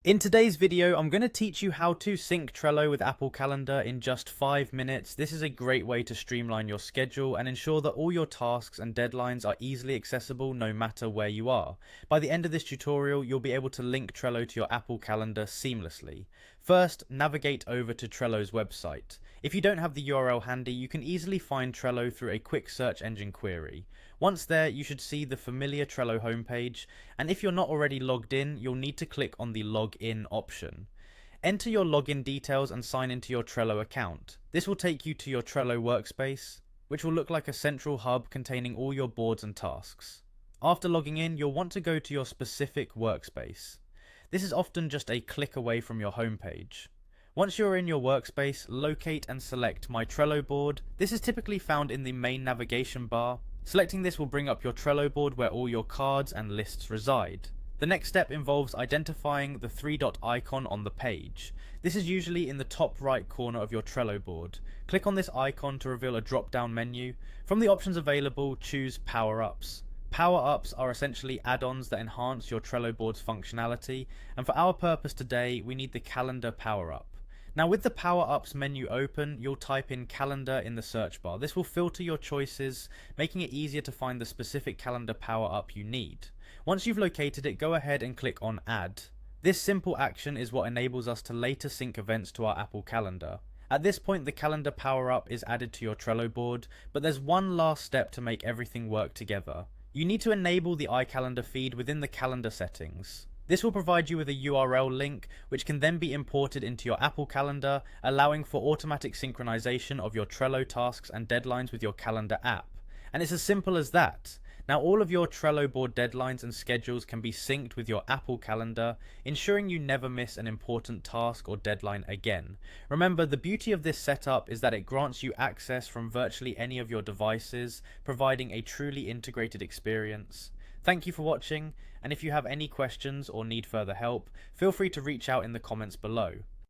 In today's video, I'm going to teach you how to sync Trello with Apple Calendar in just 5 minutes. This is a great way to streamline your schedule and ensure that all your tasks and deadlines are easily accessible no matter where you are. By the end of this tutorial, you'll be able to link Trello to your Apple Calendar seamlessly. First, navigate over to Trello's website. If you don't have the URL handy, you can easily find Trello through a quick search engine query. Once there, you should see the familiar Trello homepage, and if you're not already logged in, you'll need to click on the Login option. Enter your login details and sign into your Trello account. This will take you to your Trello workspace, which will look like a central hub containing all your boards and tasks. After logging in, you'll want to go to your specific workspace. This is often just a click away from your homepage. Once you're in your workspace, locate and select My Trello board. This is typically found in the main navigation bar. Selecting this will bring up your Trello board where all your cards and lists reside. The next step involves identifying the three-dot icon on the page. This is usually in the top right corner of your Trello board. Click on this icon to reveal a drop-down menu. From the options available, choose Power-Ups. Power-Ups are essentially add-ons that enhance your Trello board's functionality, and for our purpose today, we need the Calendar Power-Up. Now with the Power-Ups menu open, you'll type in Calendar in the search bar. This will filter your choices, making it easier to find the specific calendar power-up you need. Once you've located it, go ahead and click on Add. This simple action is what enables us to later sync events to our Apple Calendar. At this point, the Calendar Power-Up is added to your Trello board, but there's one last step to make everything work together. You need to enable the iCalendar feed within the calendar settings. This will provide you with a URL link, which can then be imported into your Apple Calendar, allowing for automatic synchronization of your Trello tasks and deadlines with your calendar app. And it's as simple as that. Now all of your Trello board deadlines and schedules can be synced with your Apple Calendar, ensuring you never miss an important task or deadline again. Remember, the beauty of this setup is that it grants you access from virtually any of your devices, providing a truly integrated experience. Thank you for watching, and if you have any questions or need further help, feel free to reach out in the comments below.